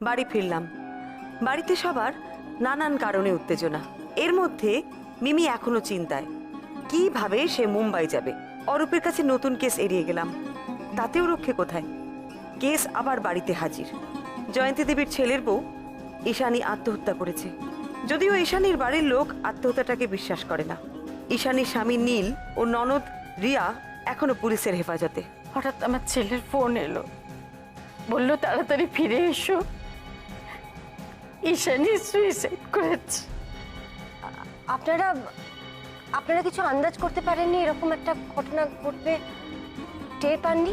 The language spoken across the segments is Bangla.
বাড়ি ফিরলাম। বাড়িতে সবার নানান কারণে উত্তেজনা। এর মধ্যে মিমি এখনো চিন্তায়, কিভাবে সে মুম্বাই যাবে। অরূপের কাছে নতুন কেস এড়িয়ে গেলাম, তাতেও রক্ষে কোথায়। কেস আবার বাড়িতে হাজির। জয়ন্তী দেবীর ছেলের বউ ঈশানী আত্মহত্যা করেছে। যদিও ঈশানীর বাড়ির লোক আত্মহত্যাটাকে বিশ্বাস করে না। ঈশানীর স্বামী নীল ও ননদ রিয়া এখনো পুলিশের হেফাজতে। হঠাৎ আমার ছেলের ফোন এলো, বলল তাড়াতাড়ি ফিরে এসো, ঈশানী সুইসাইড করেছে। আপনারা কিছু আন্দাজ করতে পারেননি এরকম একটা ঘটনা ঘটবে? টের পাননি?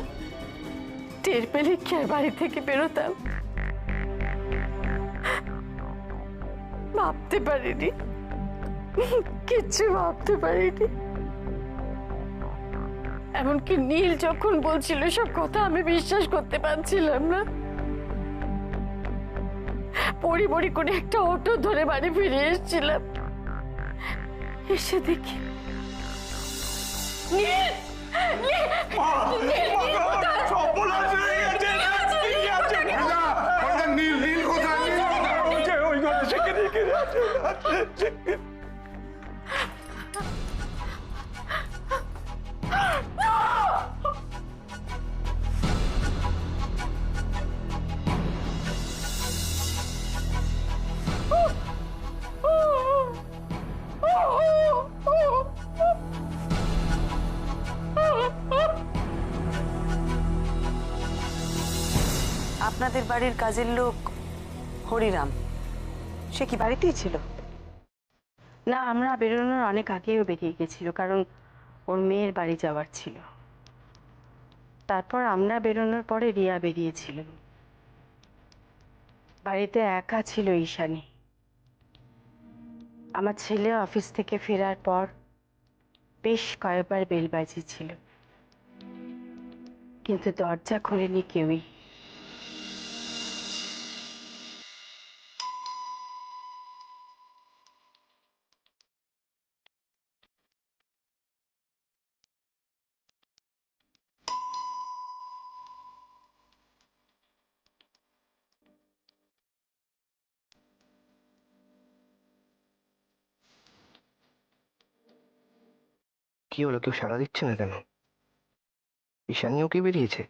টের পেলে কি আর বাড়ি থেকে বেরোতাম? ভাবতে পারিনি, কিচ্ছু ভাবতে পারিনি। এমনকি নীল যখন বলছিল সব কথা আমি বিশ্বাস করতে পারছিলাম না। পড়ি করে একটা অটো ধরে বাড়ি ফিরে এসেছিলাম, এসে দেখি আপনাদের বাড়ির কাজের লোক হরিরাম, সে কি বাড়িতেই ছিল? না, আমরা বেরোনোর অনেক আগেও বেরিয়ে গেছিল, কারণ ওর মেয়ের বাড়ি যাওয়ার ছিল। তারপর আমরা বেরোনোর পরে রিয়া বেরিয়েছিল। বাড়িতে একা ছিল ঈশানী। আমার ছেলে অফিস থেকে ফেরার পর বেশ কয়েকবার বেল বাজিয়েছিল, কিন্তু দরজা খোলেনি কেউই। কি হলো, কেউ সাড়া দিচ্ছে না কেন? ঈশানীও কি বেরিয়েছে?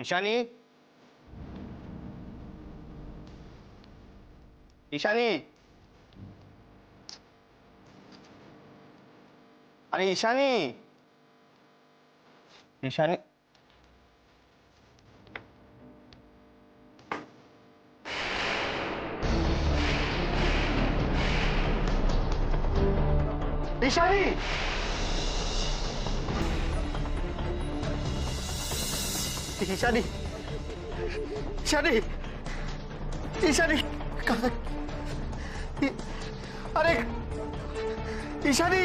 ঈশানী, ঈশানী, আরে ঈশানী, ঈশানী, ঈশানী, ঈশানী, ঈশানী, ঈশানী, আরে ঈশানী,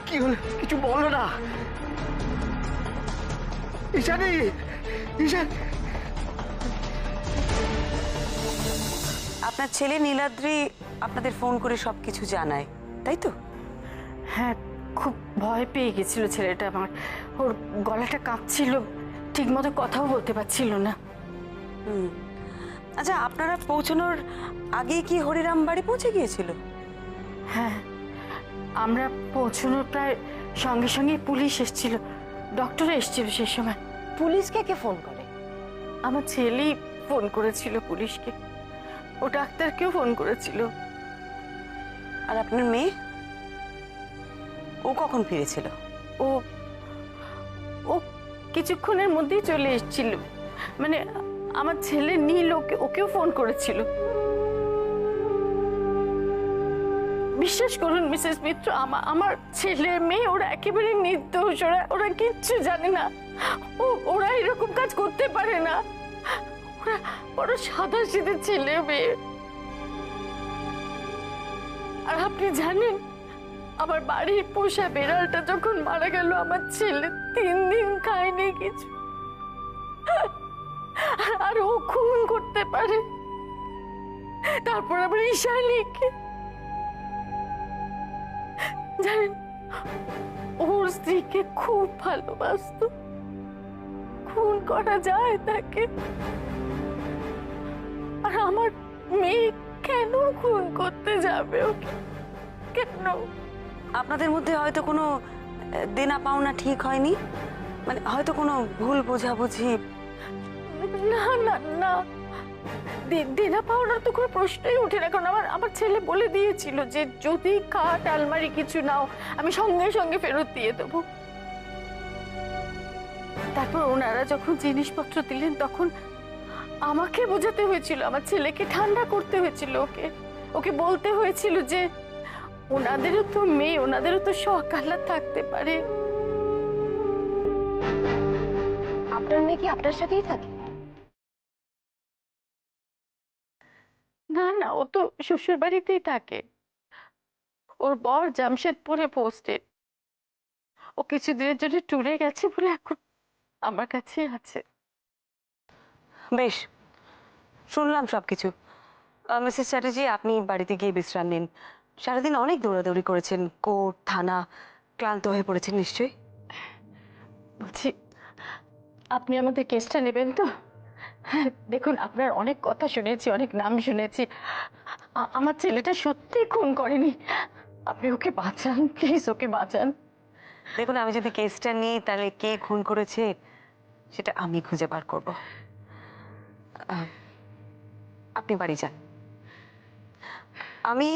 কি হলো? কিছু বলো না ঈশানী। ঈশানী, আপনার ছেলে নীলাদ্রি আপনাদের ফোন করে সবকিছু জানায়, তাই তো? হ্যাঁ, খুব ভয় পেয়ে গেছিল ছেলেটা আমার। ওর গলাটা কাঁপছিল, ঠিক মতো কথাও বলতে পারছিল না। আচ্ছা, আপনারা পৌঁছানোর আগে কি হরিরাম বাড়ি পৌঁছে গিয়েছিল? হ্যাঁ, আমরা পৌঁছানোর প্রায় সঙ্গে সঙ্গে পুলিশ এসেছিল, ডক্টর এসেছিল সে সময়। পুলিশকে কে ফোন করে? আমার ছেলেই ফোন করেছিল পুলিশকে, ও ডাক্তারকেও ফোন করেছিল। আর আপনার মেয়ে, ও কখন ফিরেছিল? ও ও কিছুক্ষণের মধ্যেই চলে এসেছিল। মানে আমার ছেলে নীল ওকেও ফোন করেছিল। বিশ্বাস করুন মিসেস মিত্র, আমার ছেলে মেয়ে ওরা একেবারে নির্দোষ, ওরা কিচ্ছু জানে না। ওরা এরকম কাজ করতে পারে না। ওরা সাদা সিধে ছেলে মেয়ে। আর আপনি জানেন, আমার বাড়ির পোষা বেড়ালটা যখন মারা গেল, আমার ছেলে 3 দিন খায়নি কিছু। আর ও খুন করতে পারে, তারপর আবার ঈশানীকে। জানেন, ওর স্ত্রীকে খুব ভালোবাসতো। খুন করা যায় তাকে? আর আমার মেয়ে কেন খুন করতে যাবে ওকে? কেন? আপনাদের মধ্যে হয়তো কোনো দেনা পাওনা ঠিক হয়নি, মানে হয়তো কোনো ভুল বোঝাবুঝি। না না না, দেনা পাওনার তো কোনো প্রশ্নই ওঠে না। কারণ আমার ছেলে বলে দিয়েছিল যে যদি খাট আলমারি কিছু নাও আমি সঙ্গে সঙ্গে ফেরত দিয়ে দেবো। তারপর ওনারা যখন জিনিসপত্র দিলেন তখন আমাকে বোঝাতে হয়েছিল, আমার ছেলেকে ঠান্ডা করতে হয়েছিল, ওকে বলতে হয়েছিল যে ওনাদেরও তো মেয়ে, ওনাদেরও তো শখ আহ্লাদ থাকতে পারে। আপনার মেয়ে কি আপনার সাথেই থাকে? না না, ও তো শ্বশুর বাড়িতেই থাকে। ওর বর জামশেদপুরে পোস্টেড। ও কিছুদিনের জন্য ট্যুরে গেছে বলে এখন আমার কাছে আছে। বেশ, শুনলাম সবকিছু। মিসেস চ্যাটার্জি, আপনি বাড়িতে গিয়ে বিশ্রাম নিন। সারাদিন অনেক দৌড়াদৌড়ি করেছেন, কোর্ট থানা, ক্লান্ত হয়ে পড়েছেন নিশ্চয়ই। বলছি, আপনি আমাদের কেসটা নেবেন তো? হ্যাঁ, দেখুন, আপনার অনেক কথা শুনেছি, অনেক নাম শুনেছি। আমার ছেলেটা সত্যি খুন করেনি। আপনি ওকে বাঁচান, প্লিজ ওকে বাঁচান। দেখুন, আমি যদি কেসটা নিই তাহলে কে খুন করেছে সেটা আমি খুঁজে বার করব। আপনি বাড়ি যান, আমি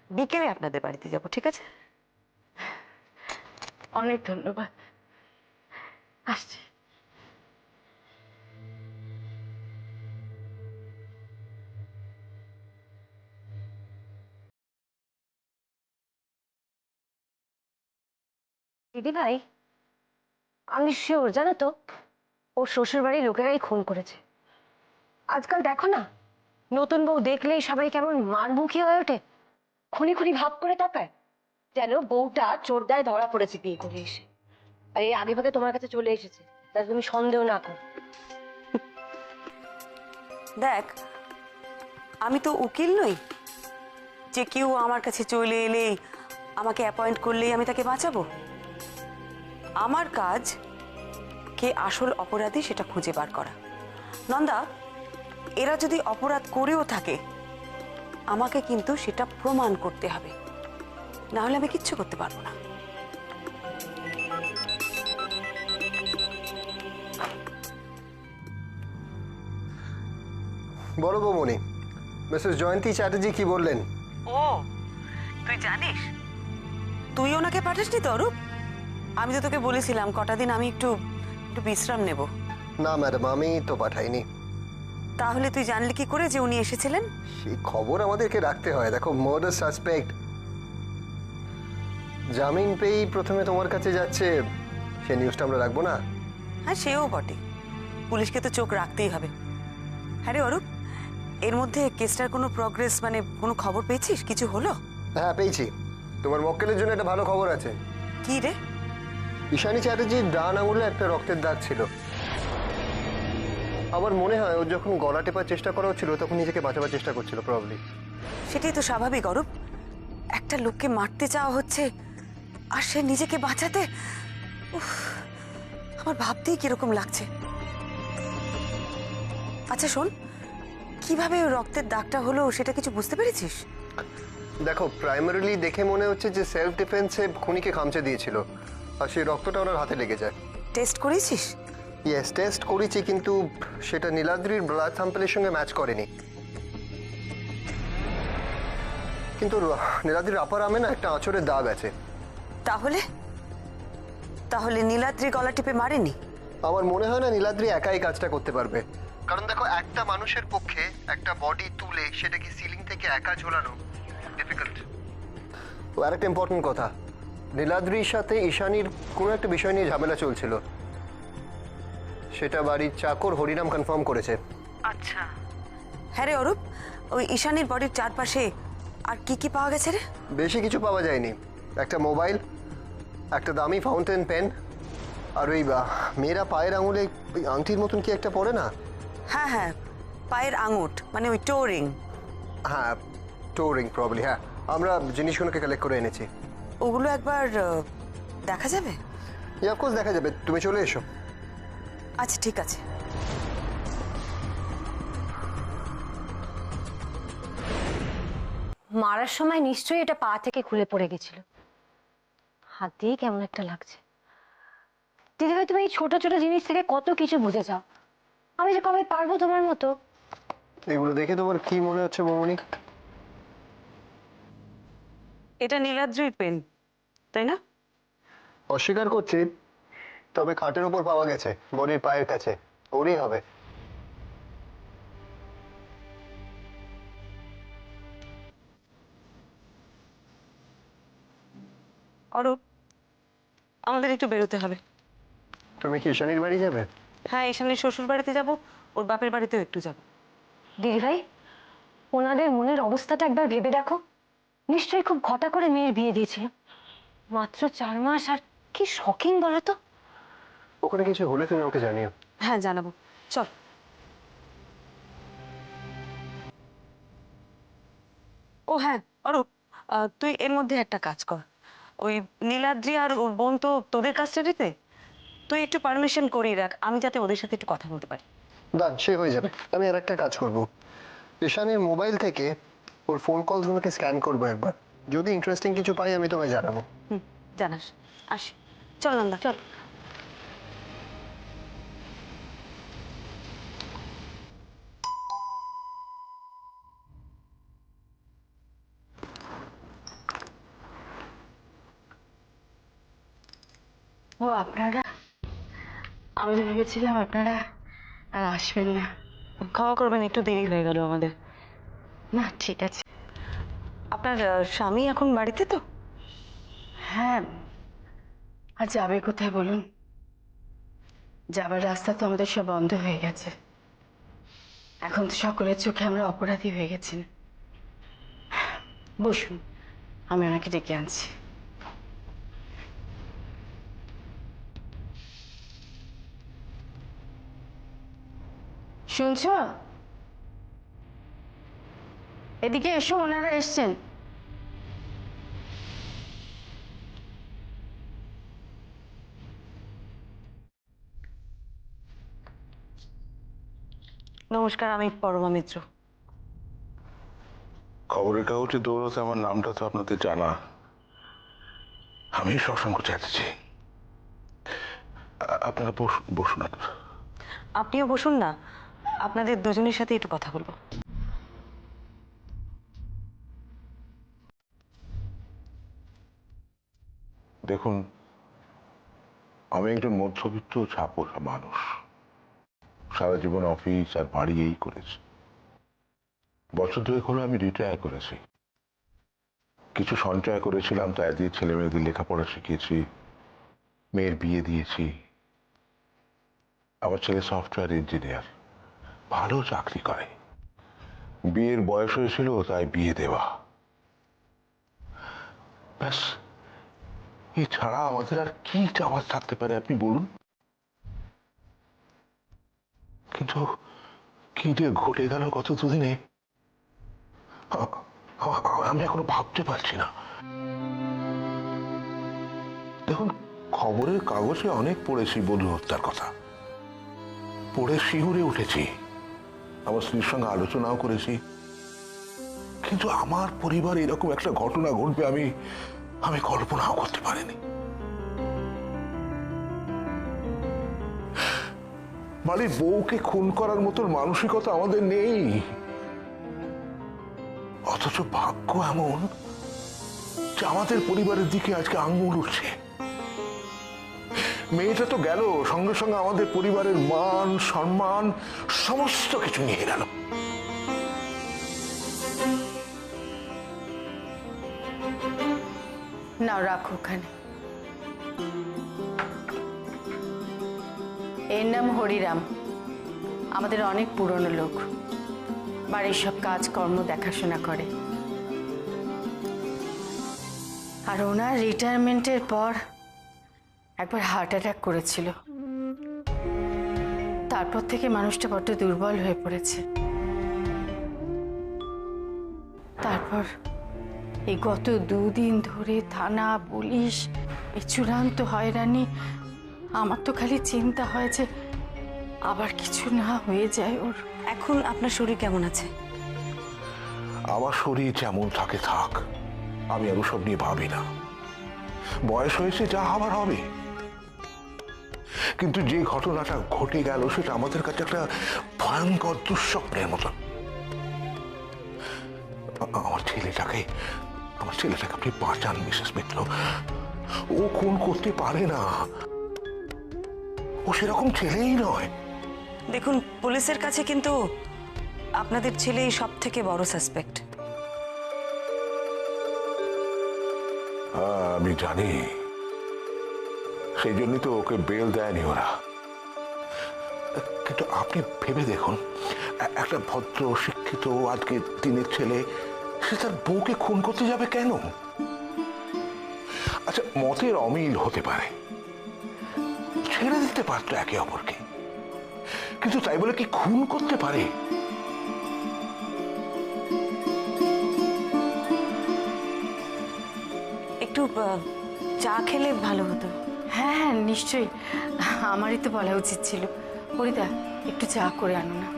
বিকেলে আপনাদের বাড়িতে যাব, ঠিক আছে? অনেক ধন্যবাদ, আসছি। দিদি ভাই, আমি শিওর, জানো তো, ওর শ্বশুর বাড়ির লোকেরাই খুন করেছে। আজকাল দেখো না, নতুন বউ দেখলেই সবাই কেমন মারমুখী হয়ে ওঠে, খুনি খুনি ভাব করে তাকায়, যেন বউটা চোরদায় ধরা পড়েছে বিয়ে করে এসে। আর এই আগে ভাগে তোমার কাছে চলে এসেছে, তাই তুমি সন্দেহ না করো। দেখ, আমি তো উকিল নই যে কেউ আমার কাছে চলে এলেই, আমাকে অ্যাপয়েন্ট করলেই আমি তাকে বাঁচাবো। আমার কাজ কে আসল অপরাধী সেটা খুঁজে বার করা। নন্দা, এরা যদি অপরাধ করেও থাকে আমাকে কিন্তু সেটা প্রমাণ করতে হবে, না হলে আমি কিচ্ছু করতে পারবো না। বলো বৌমনি, মিসেস জয়ন্তী চ্যাটার্জি কি বললেন? ও, তুই জানিস? তুই ওনাকে পাঠাসনি তো অরূপ? আমি তো তোকে বলেছিলাম কটা দিন আমি একটু বিশ্রাম নেব। না ম্যাডাম, আমি তো পাঠাইনি। তাহলে তুই জানলি কি করে যে উনি এসেছিলেন? সেই খবর আমাদেরকে রাখতে হয়। দেখো, মার্ডার সাসপেক্ট জামিন পেয়েই প্রথমে তোমার কাছে যাচ্ছে, সে নিউজটা আমরা রাখবো না? হ্যাঁ, সেও বটে, পুলিশকে তো চোখ রাখতেই হবে। হ্যাঁ রে অরূপ, এর মধ্যে কেসটার কোনো প্রগ্রেস, মানে কোনো খবর পেয়েছিস? কিছু হলো? হ্যাঁ, পেয়েছি। তোমার মক্কেলের জন্য একটা ভালো খবর আছে। কি রে? ঈশানী চ্যাটার্জির ডান আঙুলে একটা রক্তের দাগ ছিল। আমার মনে হয় ও যখন গলা টেপার চেষ্টা করা হচ্ছিল তখন নিজেকে বাঁচাবার চেষ্টা করছিল প্রবাবলি। সেটাই তো স্বাভাবিক অরূপ, একটা লোককে মারতে চাওয়া হচ্ছে আর সে নিজেকে বাঁচাতে, উফ, আমার ভাবতেই কিরকম লাগছে। আচ্ছা শোন, কিভাবে ওই রক্তের দাগটা হলো সেটা কিছু বুঝতে পেরেছিস? দেখো, প্রাইমারিলি দেখে মনে হচ্ছে যে সেলফ ডিফেন্সে খুনিকে খামচে দিয়েছিল আর সেই রক্তটা ওনার হাতে লেগে যায়। টেস্ট করেছিস? ইয়েস, টেস্ট করেছি, কিন্তু সেটা নীলাদ্রির ব্লাড স্যাম্পলের সঙ্গে ম্যাচ করেনি। কিন্তু নীলাদ্রির আপার আমে না একটা আঁচড়ের দাগ আছে। তাহলে তাহলে নীলাদ্রি গলা টিপে মারেনি? আমার মনে হয় না নীলাদ্রি একাই কাজটা করতে পারবে, কারণ দেখো, একটা মানুষের পক্ষে একটা বডি তুলে সেটাকে সিলিং থেকে একা ঝোলানো ডিফিকাল্ট। ও আরেকটা ইম্পর্টেন্ট কথা, নীলাদ্রির সাথে ঈশানীর কোনো একটা বিষয় নিয়ে ঝামেলা চলছিল, সেটা বাড়ির চাকর হরিনাম কনফার্ম করেছে। আচ্ছা। হ্যাঁ রে অরূপ, ওই ঈশানীর বডির চারপাশে আর কি কি পাওয়া গেছে রে? বেশি কিছু পাওয়া যায়নি, একটা মোবাইল, একটা দামি ফাউন্টেন পেন, আর ওই মেয়েরা পায়ের আঙুলে ওই আংটির মতন কি একটা পড়ে না? হ্যাঁ হ্যাঁ, পায়ের আঙুট, মানে ওই টো রিং। হ্যাঁ, টোরিং প্রবলি। হ্যাঁ, আমরা জিনিসগুলোকে কালেক্ট করে এনেছি। ওগুলো একবার দেখা যাবে? অফকোর্স দেখা যাবে, তুমি চলে এসো। আচ্ছা ঠিক আছে। মারার সময় নিশ্চয়ই এটা পা থেকে খুলে পড়ে গেছিল। হাত দিয়ে কেমন একটা লাগছে। দিদিভাই, তুমি এই ছোট ছোট জিনিস থেকে কত কিছু বুঝে যাও। আমি যে কবে পারবো তোমার মতো? এগুলো দেখে তোমার কি মনে হচ্ছে বৌমনি? এটা নীলাদ্রির পেন, তাই না? অস্বীকার করছি, তবে খাটের উপর পাওয়া গেছে, বডির পায়ের কাছে। ওরই হবে। অরূপ, আমাদের একটু বেরোতে হবে। তুমি কি ঈশানীর বাড়ি যাবে? হ্যাঁ, ঈশানীর শ্বশুর বাড়িতে যাব, ওর বাপের বাড়িতেও একটু যাব। দিদিভাই, ওনাদের মনের অবস্থাটা একবার ভেবে দেখো। নিশ্চয়ই খুব ঘটা করে মেয়ের বিয়ে দিয়েছিল। মাত্র 4 মাস, আর কি শকিং বলো তো। ওখানে কিছু হলে তুমি ওকে জানিও। হ্যাঁ জানাবো, চল। ও হ্যাঁ অরূপ, তুই এর মধ্যে একটা কাজ কর। ওই নীলাদ্রি আর ওর বোন তো তোদের কাস্টাডিতে, তুই একটু পারমিশন করিয়ে রাখ, আমি যাতে ওদের সাথে একটু কথা বলতে পারি। দান, সে হয়ে যাবে। আমি আর একটা কাজ করব, ঈশানীর মোবাইল থেকে ওর ফোন কলগুলোকে স্ক্যান করবো একবার। যদি ইন্টারেস্টিং কিছু পাই আমি তোমায় জানাবো। হুম, জানাস। আসি, চল নন্দা চল। ও আপনারা, আমি ভেবেছিলাম আপনারা আর আসবেন না। খাওয়া করবেন, একটু দেরি হয়ে গেল আমাদের। না ঠিক আছে। আপনার স্বামী এখন বাড়িতে তো? হ্যাঁ, আর যাবে কোথায় বলুন? যাবার রাস্তা তো আমাদের সব বন্ধ হয়ে গেছে। এখন তো সকলের চোখে আমরা অপরাধী হয়ে গেছি। বসুন, আমি ওনাকে ডেকে আনছি। শুনছো? এদিকে এসো, ওনারা এসছেন। নমস্কার, আমি পরমা মিত্র। খবরের কাগজে দৌড়তে আমার নামটা তো আপনাদের জানা। আমি শশাঙ্ক চ্যাটার্জি। আপনারা বসুন বসুন আপনারা। আপনিও বসুন না, আপনাদের দুজনের সাথে একটু কথা বলবো। দেখুন, আমি একজন মধ্যবিত্ত ছাপোষা মানুষ। সারা জীবন অফিস আর বাড়ি এই করেছি। বছর দুয়েক হলো আমি রিটায়ার করেছি। কিছু সঞ্চয় করেছিলাম, তাই দিয়ে ছেলে মেয়েদের লেখাপড়া শিখিয়েছি, মেয়ের বিয়ে দিয়েছি। আমার ছেলে সফটওয়্যার ইঞ্জিনিয়ার, ভালো চাকরি করে। বিয়ের বয়স হয়েছিল, তাই বিয়ে দেওয়া। ব্যাস, এছাড়া আমাদের আর কি চাওয়ার থাকতে পারে আপনি বলুন? কিন্তু কি যে ঘটে গেল গত দুদিনে, আমি এখনো ভাবতে পারছি না। দেখুন, খবরের কাগজে অনেক পড়েছি বধূ হত্যার কথা, পড়ে শিউরে উঠেছি, আমার স্ত্রীর সঙ্গে আলোচনাও করেছি। কিন্তু আমার পরিবার এরকম একটা ঘটনা ঘটবে আমি কল্পনাও করতে পারিনি। বাড়ির বউকে খুন করার মতন মানসিকতা আমাদের নেই, অথচ ভাগ্য এমন যে আমাদের পরিবারের দিকে আজকে আঙ্গুল উঠছে। মেয়েটা তো গেল, সঙ্গে সঙ্গে আমাদের পরিবারের মান সম্মান সমস্ত কিছু নিয়ে গেল। নাও রাখো ওখানে। এর নাম হরিরাম, আমাদের অনেক পুরনো লোক, বাড়ির সব কাজকর্ম দেখাশোনা করে। আর ওনার রিটায়ারমেন্টের পর একবার হার্ট অ্যাটাক করেছিল। তারপর থেকে মানুষটা বড্ড দুর্বল হয়ে পড়েছে। তারপর এই গত 2 দিন ধরে থানা পুলিশ এই চূড়ান্ত হয়রানি, আমার তো খালি চিন্তা হয় যে আবার কিছু না হয়ে যায় ওর। এখন আপনার শরীর কেমন আছে? আমার শরীর যেমন থাকে থাক, আমি আর ওসব নিয়ে ভাবি না। বয়স হয়েছে, যা হবার হবে। কিন্তু যে ঘটনাটা ঘটে গেল সেটা আমাদের কাছে একটা ভয়ঙ্কর দুঃস্বপ্নের মতন। আমার ছেলেটাকে আপনি বাঁচান মিসেস মিত্র। ও খুন করতে পারে না, ও সেরকম ছেলেই নয়। দেখুন, পুলিশের কাছে কিন্তু আপনাদের ছেলেই সব থেকে বড় সাসপেক্ট। আমি জানি, সেই জন্যই তো ওকে বেল দেয়নি ওরা। কিন্তু আপনি ভেবে দেখুন, একটা ভদ্র শিক্ষিত আজকে দিনের ছেলে, সে তার বউকে খুন করতে যাবে কেন? আচ্ছা, মতের অমিল হতে পারে, ছেড়ে দিতে পারতো একে অপরকে, কিন্তু তাই বলে কি খুন করতে পারে? একটু চা খেলে ভালো হতো। হ্যাঁ হ্যাঁ, নিশ্চয়ই, আমারই তো বলা উচিত ছিল। হরিদা, একটু চা করে আনো না।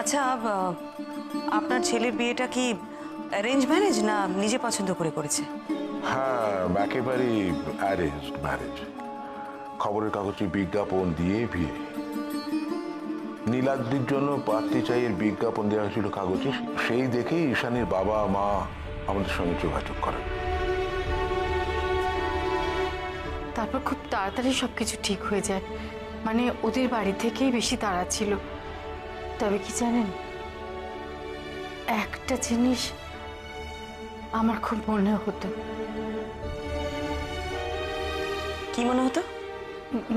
আচ্ছা, আপনার ছেলের বিয়েটা কি অ্যারেঞ্জ ম্যারেজ না নিজে পছন্দ করে করেছে? হ্যাঁ, একেবারেই অ্যারেঞ্জ ম্যারেজ। খবরের কাগজে বিজ্ঞাপন দিয়ে বিয়ে। নীলাদ্রির জন্য পাত্রী চাইয়ের বিজ্ঞাপন দেওয়া হয়েছিল কাগজে, সেই দেখেই ঈশানীর বাবা মা আমাদের সঙ্গে যোগাযোগ করেন। তারপর খুব তাড়াতাড়ি সবকিছু ঠিক হয়ে যায়, মানে ওদের বাড়ি থেকেই বেশি তাড়া ছিল। তবে কি জানেন, একটা জিনিস আমার খুব মনে হতো। কি মনে হতো?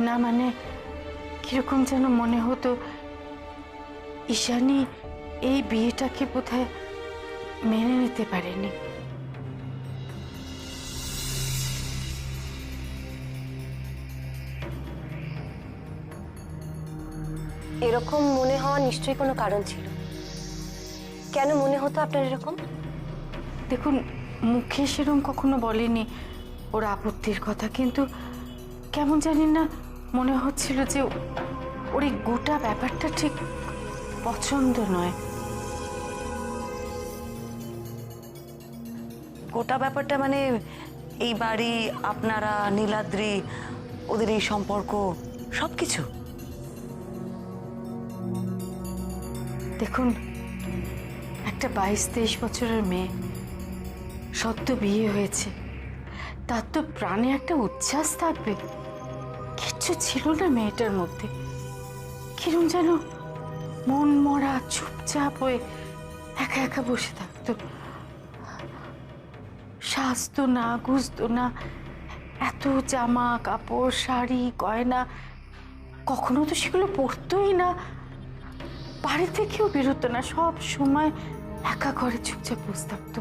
না মানে কিরকম যেন মনে হতো, ঈশানী এই বিয়েটাকে বোধহয় মেনে নিতে পারেনি। এরকম মনে হওয়া নিশ্চয়ই কোনো কারণ ছিল। কেন মনে হতো আপনার এরকম? দেখুন, মুখে সেরকম কখনো বলেনি ওর আপত্তির কথা, কিন্তু কেমন জানি না মনে হচ্ছিল যে ওর এই গোটা ব্যাপারটা ঠিক পছন্দ নয়। গোটা ব্যাপারটা মানে এই বাড়ি, আপনারা, নীলাদ্রি, ওদের এই সম্পর্ক, সবকিছু? দেখুন, একটা 22-23 বছরের মেয়ে, সদ্য বিয়ে হয়েছে, তার তো প্রাণে একটা উচ্ছ্বাস থাকবে। কিচ্ছু ছিল না মেয়েটার মধ্যে, কিরম যেন মন মরা চুপচাপ হয়ে একা একা বসে থাকতো। সাজতো না, গুজতো না, এত জামা কাপড় শাড়ি গয়না, কখনো তো সেগুলো পরতোই না, বাড়ি থেকেও বেরোতো না, সব সময় একা ঘরে চুপচাপ বসে থাকতো।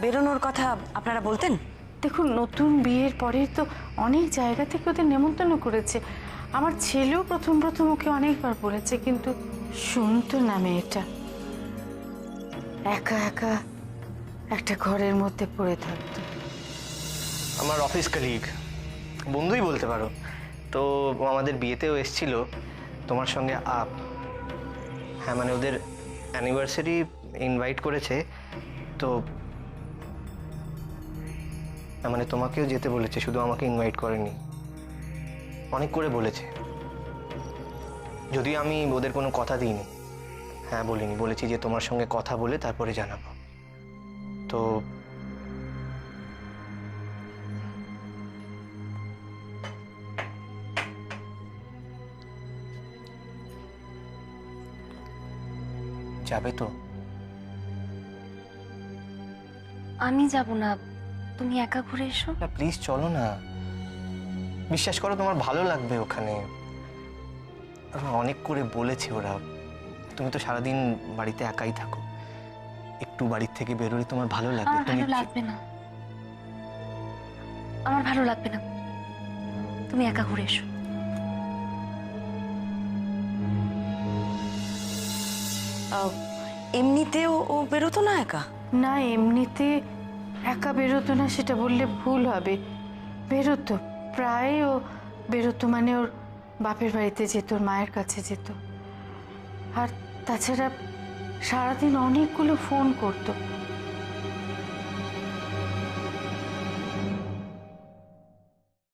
বেরোনোর কথা আপনারা বলতেন? দেখুন, নতুন বিয়ের পরে তো অনেক জায়গা থেকে ওদের নেমন্তন্ন করেছে। আমার ছেলেও প্রথম প্রথম ওকে অনেকবার বলেছে, কিন্তু শুনতো না মেয়েটা। একা একা একটা ঘরের মধ্যে পড়ে থাকতো। আমার অফিস কলিগ, বন্ধুই বলতে পারো। তো ও আমাদের বিয়েতেও এসেছিল তোমার সঙ্গে হ্যাঁ, মানে ওদের অ্যানিভার্সারি ইনভাইট করেছে। তো মানে তোমাকেও যেতে বলেছে, শুধু আমাকে ইনভাইট করেনি, অনেক করে বলেছে। যদিও আমি ওদের কোনো কথা দিইনি। হ্যাঁ, বলিনি, বলেছি যে তোমার সঙ্গে কথা বলে তারপরে জানাবো। তো যাবে তো? আমি যাব না, তুমি একা ঘুরে এসো। না প্লিজ চলো না, বিশ্বাস করো তোমার ভালো লাগবে ওখানে। অনেক করে বলেছে ওরা, তুমি তো সারাদিন বাড়িতে একাই থাকো, একটু বাড়ির থেকে বেরোলে তোমার ভালো লাগবে। আমার ভালো লাগবে না, আমার ভালো লাগবে না। তুমি একা ঘুরে এসো। এমনিতেও ও বেরোতো না একা? না, এমনিতে একা বেরোতো না সেটা বললে ভুল হবে। বেরোতো, প্রায় ও বেরোতো, মানে ওর বাপের বাড়িতে যেত, ওর মায়ের কাছে যেত। আর তাছাড়া সারাদিন অনেকগুলো ফোন করতো।